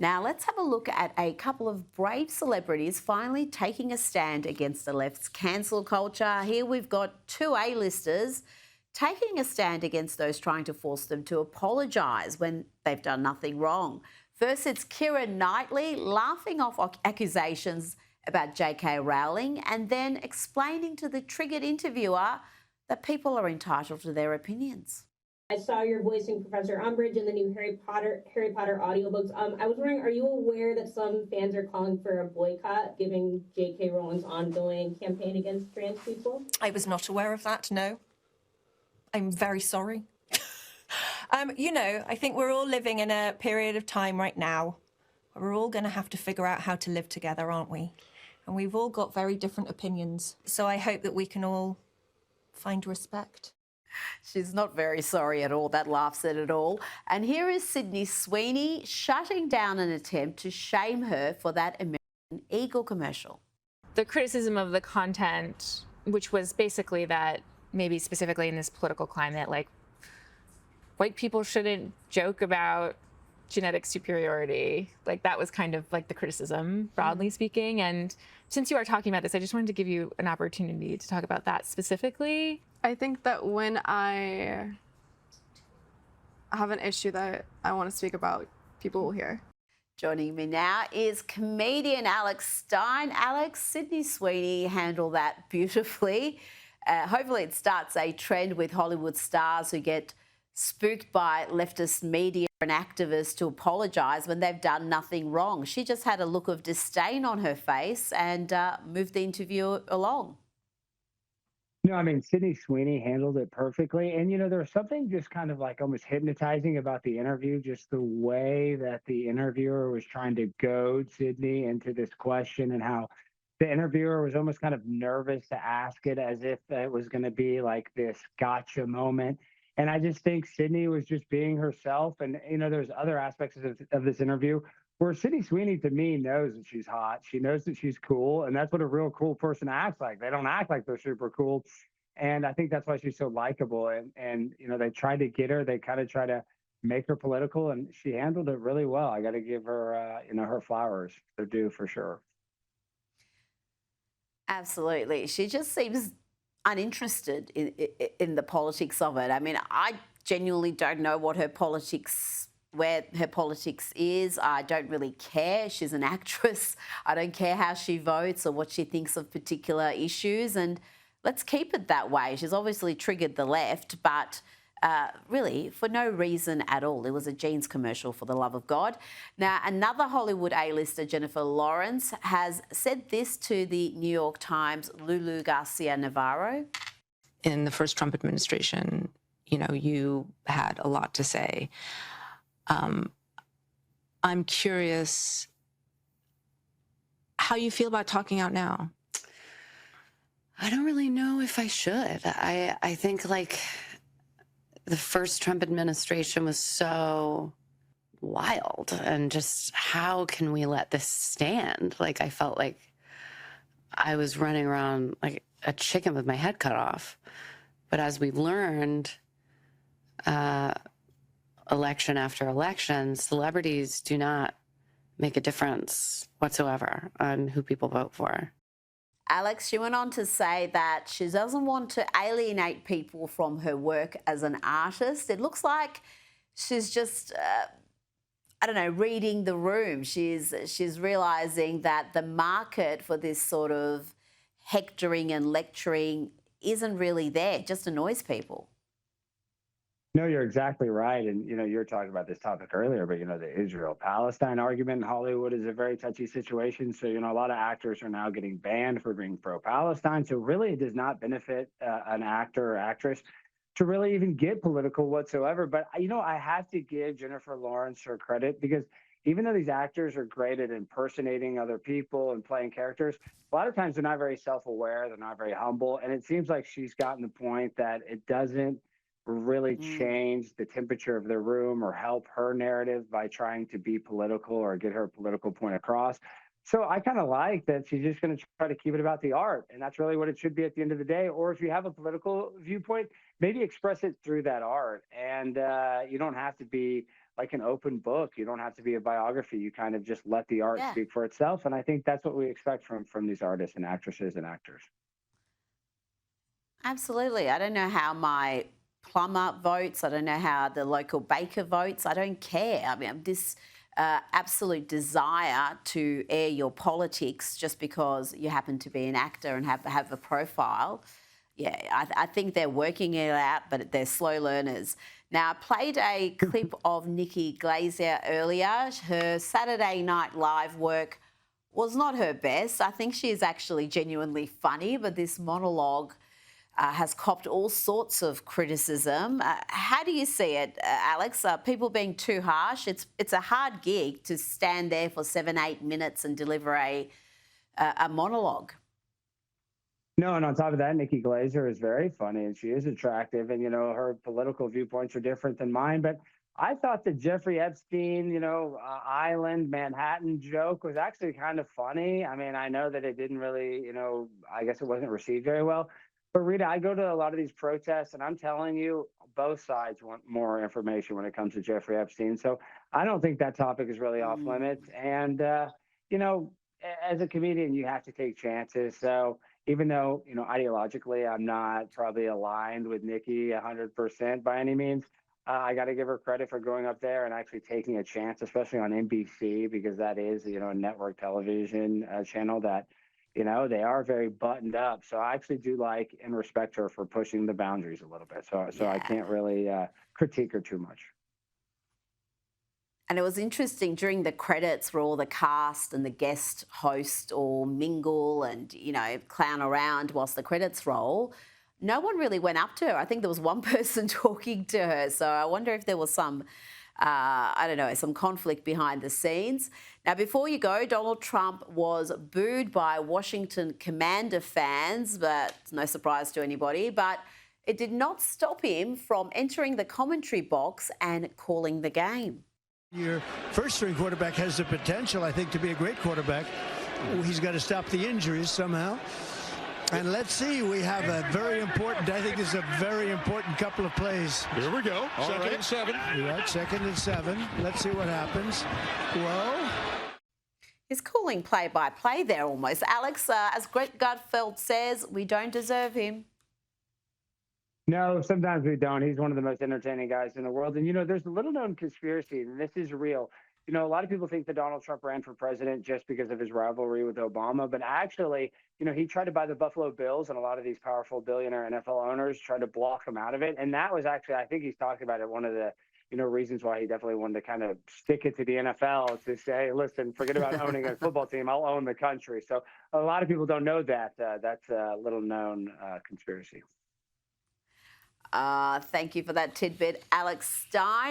Now, let's have a look at a couple of brave celebrities finally taking a stand against the left's cancel culture. Here we've got two A-listers taking a stand against those trying to force them to apologise when they've done nothing wrong. First, it's Keira Knightley laughing off accusations about J.K. Rowling and then explaining to the triggered interviewer that people are entitled to their opinions. I saw you're voicing Professor Umbridge in the new Harry Potter audiobooks. I was wondering, are you aware that some fans are calling for a boycott, given J.K. Rowling's ongoing campaign against trans people? I was not aware of that, no. I'm very sorry. I think we're all living in a period of time right now where we're all going to have to figure out how to live together, aren't we? And we've all got very different opinions. So I hope that we can all find respect. She's not very sorry at all. That laughs at it all. And here is Sydney Sweeney shutting down an attempt to shame her for that American Eagle commercial. The criticism of the content, which was basically that maybe specifically in this political climate, like white people shouldn't joke about genetic superiority. Like that was kind of like the criticism, broadly speaking. And since you are talking about this, I just wanted to give you an opportunity to talk about that specifically. I think that when I have an issue that I want to speak about, people will hear. Joining me now is comedian Alex Stein. Alex, Sydney Sweeney handled that beautifully. Hopefully it starts a trend with Hollywood stars who get spooked by leftist media and activists to apologise when they've done nothing wrong. She just had a look of disdain on her face and moved the interview along. No, I mean, Sydney Sweeney handled it perfectly. And, there was something just kind of like almost hypnotizing about the interview, just the way that the interviewer was trying to goad Sydney into this question and how the interviewer was almost kind of nervous to ask it as if it was going to be like this gotcha moment. And I just think Sydney was just being herself. And, there's other aspects of this interview where Sydney Sweeney, to me, knows that she's hot. She knows that she's cool. And that's what a real cool person acts like. They don't act like they're super cool. And I think that's why she's so likable. And they tried to get her. They kind of try to make her political. And she handled it really well. I got to give her, her flowers. They're due for sure. Absolutely. She just seems uninterested in the politics of it. I mean, I genuinely don't know where her politics is. I don't really care. She's an actress. I don't care how she votes or what she thinks of particular issues. And let's keep it that way. She's obviously triggered the left, but really for no reason at all. It was a jeans commercial, for the love of God. Now, another Hollywood A-lister, Jennifer Lawrence, has said this to the New York Times' Lulu Garcia-Navarro. In the first Trump administration, you had a lot to say. I'm curious how you feel about talking out now. I don't really know if I should. I think the first Trump administration was so wild, and just how can we let this stand? I felt like I was running around like a chicken with my head cut off. But as we've learned, election after election, celebrities do not make a difference whatsoever on who people vote for. Alex, she went on to say that she doesn't want to alienate people from her work as an artist. It looks like she's just, reading the room. She's realising that the market for this sort of hectoring and lecturing isn't really there. It just annoys people. No, you're exactly right. And, you were talking about this topic earlier, but, the Israel-Palestine argument in Hollywood is a very touchy situation. So, a lot of actors are now getting banned for being pro-Palestine. So really, it does not benefit an actor or actress to really even get political whatsoever. But, I have to give Jennifer Lawrence her credit, because even though these actors are great at impersonating other people and playing characters, a lot of times they're not very self-aware. They're not very humble. And it seems like she's gotten the point that it doesn't really change the temperature of the room or help her narrative by trying to be political or get her political point across. So I kind of like that she's just going to try to keep it about the art. And that's really what it should be at the end of the day. Or if you have a political viewpoint, maybe express it through that art. And you don't have to be like an open book. You don't have to be a biography. You kind of just let the art speak for itself. And I think that's what we expect from these artists and actresses and actors. Absolutely. I don't know how my plumber votes. I don't know how the local baker votes. I don't care. I mean, this absolute desire to air your politics just because you happen to be an actor and have a profile. Yeah, I think they're working it out, but they're slow learners. Now, I played a clip of Nikki Glaser earlier. Her Saturday Night Live work was not her best. I think she is actually genuinely funny, but this monologue has copped all sorts of criticism. How do you see it, Alex? People being too harsh? It's a hard gig to stand there for 7-8 minutes and deliver a monologue. No, and on top of that, Nikki Glaser is very funny and she is attractive, and her political viewpoints are different than mine. But I thought the Jeffrey Epstein, island Manhattan joke was actually kind of funny. I mean, I know that it didn't really, I guess it wasn't received very well. But Rita, I go to a lot of these protests, and I'm telling you, both sides want more information when it comes to Jeffrey Epstein. So I don't think that topic is really off limits. And as a comedian, you have to take chances. So even though, ideologically, I'm not probably aligned with Nikki 100% by any means, I got to give her credit for going up there and actually taking a chance, especially on NBC, because that is, a network television channel that, they are very buttoned up. So I actually do like and respect her for pushing the boundaries a little bit. So I can't really critique her too much. And it was interesting during the credits where all the cast and the guest host all mingle and, clown around whilst the credits roll. No one really went up to her. I think there was one person talking to her. So I wonder if there was some, some conflict behind the scenes. Now, before you go, Donald Trump was booed by Washington Commander fans, but no surprise to anybody. But it did not stop him from entering the commentary box and calling the game. Your first-string quarterback has the potential, I think, to be a great quarterback. He's got to stop the injuries somehow. And let's see, we have a very important, I think this is a very important couple of plays. Here we go. Second and 7. Right, 2nd and 7. Let's see what happens. Whoa. He's calling play-by-play there almost. Alex, as Greg Gutfeld says, we don't deserve him. No, sometimes we don't. He's one of the most entertaining guys in the world. And, there's a little-known conspiracy, and this is real. A lot of people think that Donald Trump ran for president just because of his rivalry with Obama. But actually, he tried to buy the Buffalo Bills, and a lot of these powerful billionaire NFL owners tried to block him out of it. And that was actually, I think he's talked about it, one of the, reasons why he definitely wanted to kind of stick it to the NFL to say, listen, forget about owning a football team. I'll own the country. So a lot of people don't know that. That's a little-known conspiracy. Thank you for that tidbit, Alex Stein.